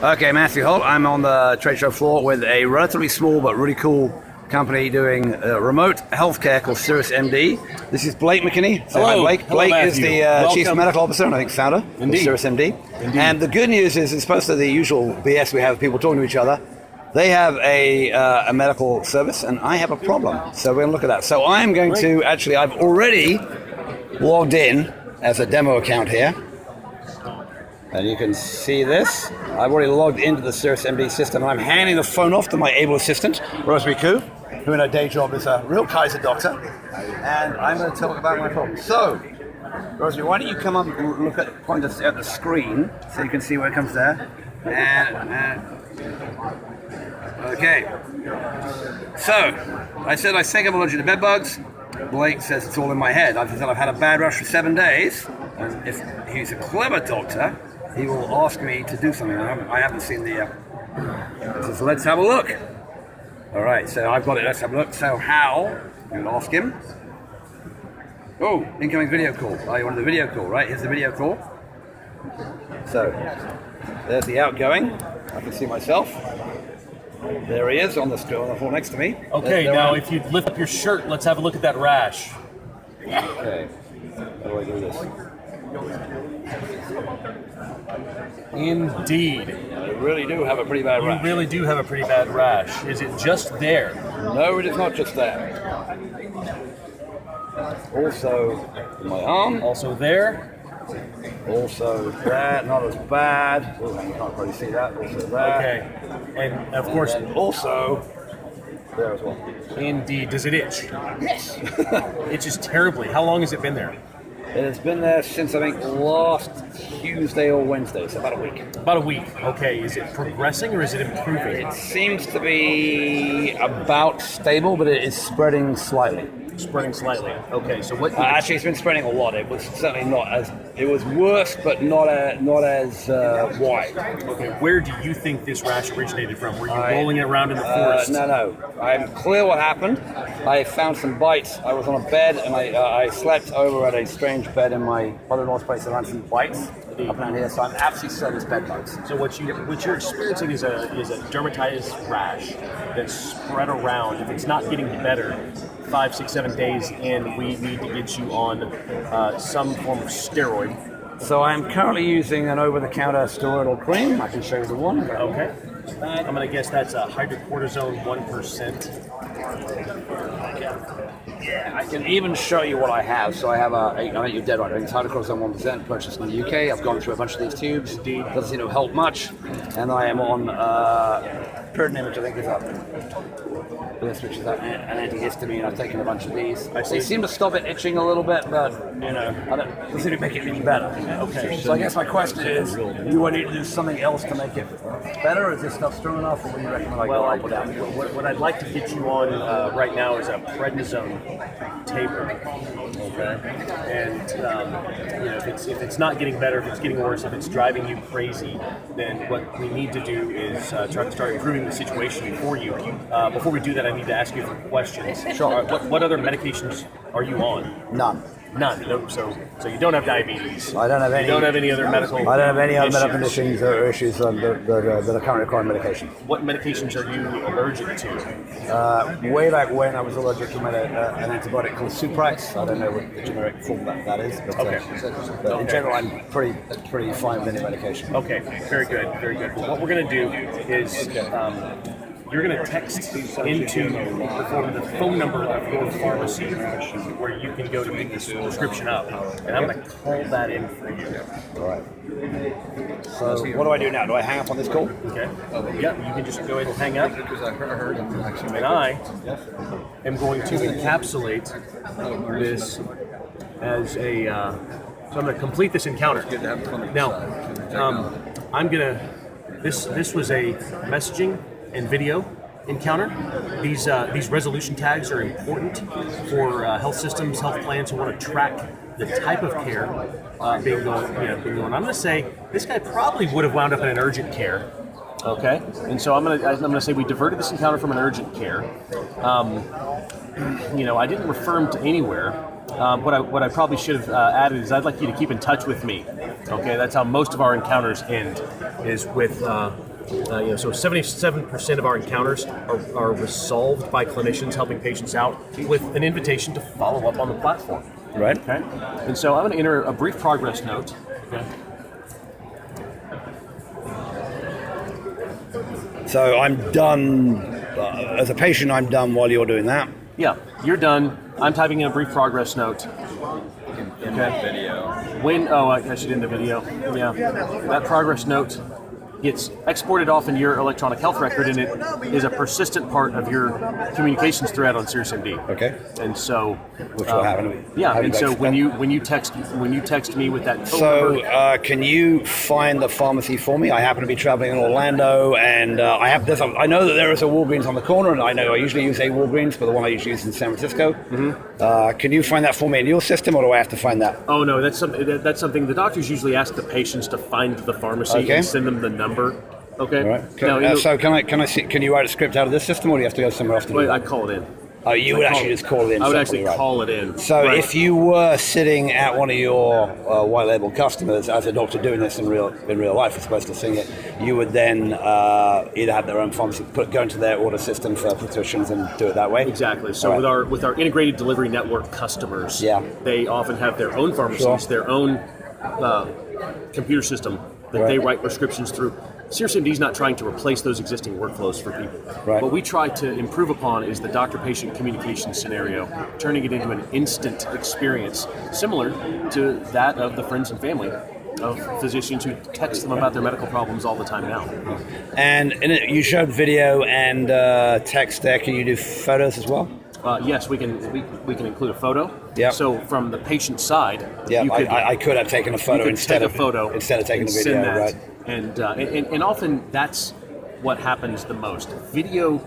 Okay, Matthew Holt. I'm on the trade show floor with a relatively small but really cool company doing remote healthcare called Cirrus MD. This is Blake McKinney. So hi, Blake. Hello, Blake is the Chief Medical Officer and I think founder of Cirrus MD. Indeed. And the good news is, as opposed to the usual BS we have, people talking to each other, they have a medical service and I have a problem. So we're going to look at that. So I'm going to actually, I've already logged in as a demo account here. And you can see this. I've already logged into the Cirrus MD system, and I'm handing the phone off to my able assistant, Rosemary Koo, who in her day job is a real Kaiser doctor. And I'm going to talk about my problem. So, Rosemary, why don't you come up and look at, point us at the screen so you can see where it comes there. Okay. So, I said I think I'm allergic to bed bugs. Blake says it's all in my head. I've said I've had a bad rash for 7 days. And if he's a clever doctor, he will ask me to do something. I haven't seen the... So let's have a look. All right, so I've got it. Let's have a look. So how? I'm going to ask him. Oh, incoming video call. Oh, you wanted the video call, right? Here's the video call. So there's the outgoing. I can see myself. There he is on the floor next to me. Okay, now if you lift up your shirt, let's have a look at that rash. Okay. How do I do this? Indeed. I really do have a pretty bad rash. You really do have a pretty bad rash. Is it just there? No, it is not just that. Also, my arm. Also there? Also that, not as bad. Oh, you can't probably see that. Also that. Okay. And of course, and also there as well. Indeed. Does it itch? Yes. Itches terribly. How long has it been there? It has been there since I think last Tuesday or Wednesday, so about a week. About a week. Okay. Is it progressing or is it improving? It seems to be about stable, but it is spreading slightly. Spreading slightly. Okay, so what? Actually, it's been spreading a lot. It was certainly not as. It was worse, but not as wide. Okay, where do you think this rash originated from? Were you rolling it around in the forest? No. I'm clear what happened. I found some bites. I was on a bed and I slept over at a strange bed in my mother-in-law's place and I had some bites up around here. So I'm absolutely certain it's bed bugs. So what you're experiencing is a dermatitis rash that's spread around. If it's not getting better 5, 6, 7 days in, we need to get you on some form of steroid. So I'm currently using an over-the-counter steroidal cream. I can show you the one. Okay. I'm going to guess that's a hydrocortisone 1%. Yeah, I can even show you what I have. So I have I think you're dead right. I think it's hydrocortisone 1% purchased in the UK. I've gone through a bunch of these tubes. Indeed. Doesn't seem to help much. And I am on Pyridine, which I think is up. This, which is an antihistamine. I've taken a bunch of these. They seem to stop it itching a little bit, but doesn't seem to make it any better. Okay. So I guess my question is, do I need to do something else to make it better? Or is this stuff strong enough, or what do you recommend? What I'd like to get you on right now is a prednisone taper. Okay. And if it's not getting better, if it's getting worse, if it's driving you crazy, then what we need to do is try to start improving the situation for you. Before we do that, I need to ask you a few questions. Sure. What other medications are you on? None. None. No, so you don't have diabetes. I don't have any. You don't have any other medical. I don't have any other medical issues. conditions or issues that are currently requiring medication. What medications are you allergic to? Way back when I was allergic to an antibiotic called Suprax. I don't know what the generic form that is, but, but in general, I'm pretty fine with any medication. Okay, very good, very good. Well, what we're going to do is you're going to text into the phone number of your pharmacy where you can go to pick this prescription up, and I'm going to call that in for you. All right. So what do I do now? Do I hang up on this call? Okay. Yeah, you can just go ahead and hang up. And I am going to encapsulate this as a. So I'm going to complete this encounter. Now, I'm going to. This was a messaging and video encounter. These resolution tags are important for health systems, health plans who want to track the type of care being going. I'm going to say this guy probably would have wound up in an urgent care. Okay, and so I'm gonna say we diverted this encounter from an urgent care. I didn't refer him to anywhere. What I probably should have added is I'd like you to keep in touch with me. Okay, that's how most of our encounters end, is with So 77% of our encounters are resolved by clinicians helping patients out with an invitation to follow up on the platform. Right. Okay. And so I'm going to enter a brief progress note. Okay. So I'm done. As a patient, I'm done while you're doing that. Yeah, you're done. I'm typing in a brief progress note. In the video. I should end the video. Yeah. That progress note gets exported off in your electronic health record, and it is a persistent part of your communications thread on SiriusMD. Okay. And so, which will happen. Yeah. And so when you text me with that phone number, can you find the pharmacy for me? I happen to be traveling in Orlando, and I know that there is a Walgreens on the corner, and I know I usually use a Walgreens, but the one I usually use is in San Francisco. Mm-hmm. Can you find that for me in your system, or do I have to find that? Oh no, that's something the doctors usually ask the patients to find the pharmacy and send them the number. Okay. All right. So can you write a script out of this system, or do you have to go somewhere else to do it? I call it in. Oh, you would actually just call it in. I would actually call it in. So if you were sitting at one of your white label customers as a doctor doing this in real life, as opposed to seeing it, you would then either have their own pharmacy, go into their order system for physicians and do it that way. Exactly. So with our integrated delivery network customers, they often have their own pharmacies, their own computer system that they write prescriptions through. SiriusMD is not trying to replace those existing workflows for people. Right. What we try to improve upon is the doctor-patient communication scenario, turning it into an instant experience, similar to that of the friends and family of physicians who text them about their medical problems all the time now. And you showed video and text there. Can you do photos as well? Yes, we can include a photo. Yeah. So from the patient side, I could have taken a photo instead of taking the video. Right. And often that's what happens the most. Video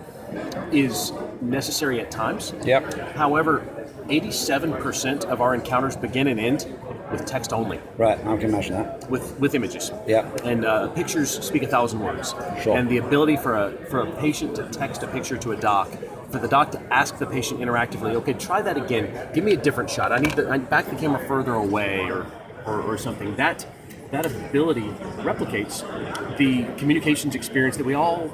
is necessary at times. Yep. However, 87% of our encounters begin and end with text only. Right, I can imagine that. With images. Yeah. And pictures speak 1,000 words. Sure. And the ability for a patient to text a picture to a doc, for the doc to ask the patient interactively, okay, try that again. Give me a different shot. I back the camera further away or something. That ability replicates the communications experience that we all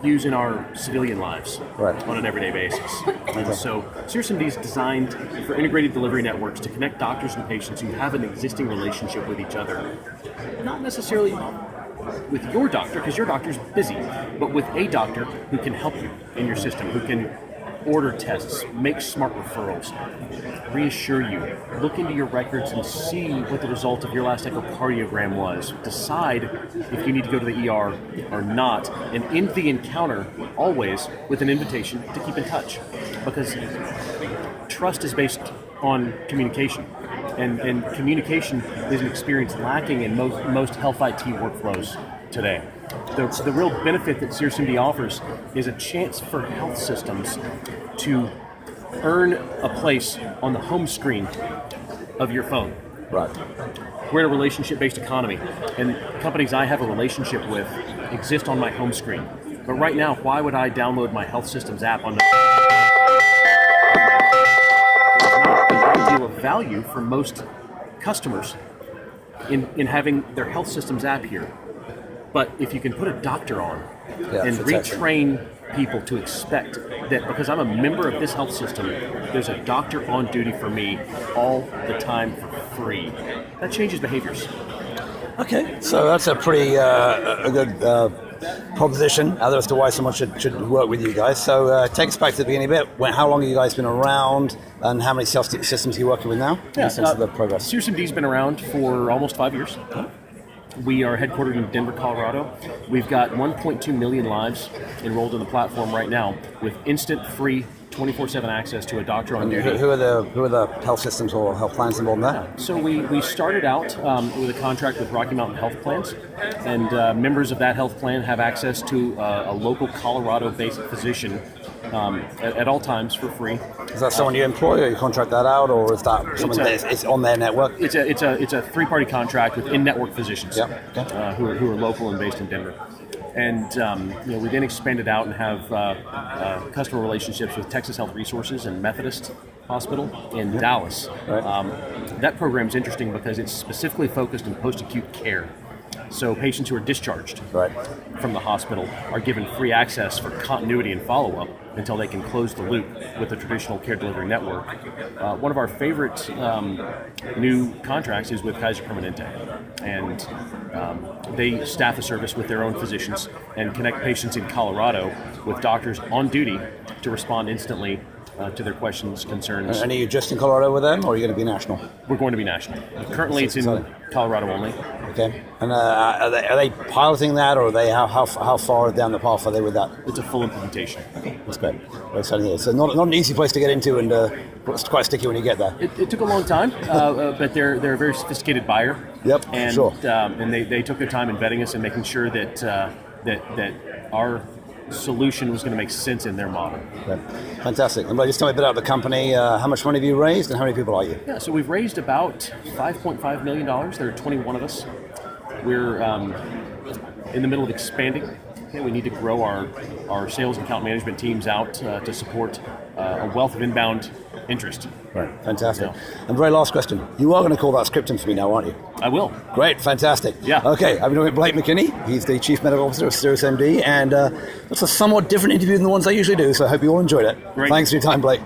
use in our civilian lives on an everyday basis. And so SiriusMD is designed for integrated delivery networks to connect doctors and patients who have an existing relationship with each other. Not necessarily with your doctor, because your doctor's busy, but with a doctor who can help you in your system, who can order tests, make smart referrals, reassure you, look into your records and see what the result of your last echocardiogram was, decide if you need to go to the ER or not, and end the encounter always with an invitation to keep in touch, because trust is based on communication, and communication is an experience lacking in most health IT workflows today. The real benefit that SiriusMD offers is a chance for health systems to earn a place on the home screen of your phone. Right. We're in a relationship-based economy, and companies I have a relationship with exist on my home screen. But right now, why would I download my health systems app on the... There's not a great deal of value for most customers in having their health systems app here. But if you can put a doctor on and retrain people to expect that because I'm a member of this health system, there's a doctor on duty for me all the time for free, that changes behaviors. Okay, so that's a pretty a good proposition as to why someone should work with you guys. So take us back to the beginning a bit. How long have you guys been around, and how many systems are you working with now? Since the progress. SiriusMD's been around for almost 5 years. We are headquartered in Denver, Colorado. We've got 1.2 million lives enrolled in the platform right now with instant, free, 24/7 access to a doctor on duty. Who are the health systems or health plans involved in that? So we started out with a contract with Rocky Mountain Health Plans, and members of that health plan have access to a local Colorado-based physician at all times for free. Is that someone you employ, or you contract that out, or is that someone that's on their network? It's a three-party contract with in-network physicians who are local and based in Denver. And we then expanded out and have customer relationships with Texas Health Resources and Methodist Hospital in Dallas. Right. That program is interesting because it's specifically focused in post-acute care. So patients who are discharged Right. from the hospital are given free access for continuity and follow-up until they can close the loop with the traditional care delivery network. One of our favorite new contracts is with Kaiser Permanente, and they staff a service with their own physicians and connect patients in Colorado with doctors on duty to respond instantly to their questions, concerns. And are you just in Colorado with them, or are you going to be national? We're going to be national. Currently, it's in Colorado only. Okay. And are they piloting that, or are they how far down the path are they with that? It's a full implementation. That's great. Very exciting. It's not an easy place to get into, and it's quite sticky when you get there. It took a long time, but they're a very sophisticated buyer. Yep, and, sure. And they took their time in vetting us and making sure that that our solution was going to make sense in their model. Okay. Fantastic. And just tell me a bit about the company. How much money have you raised, and how many people are you? Yeah, so we've raised about $5.5 million. There are 21 of us. We're in the middle of expanding. Okay, we need to grow our sales and account management teams out to support a wealth of inbound interest. Right. Fantastic. Yeah. And very last question. You are going to call that script in for me now, aren't you? I will. Great. Fantastic. Yeah. Okay. I've been with Blake McKinney. He's the Chief Medical Officer of Cirrus MD, and that's a somewhat different interview than the ones I usually do, so I hope you all enjoyed it. Great. Thanks for your time, Blake.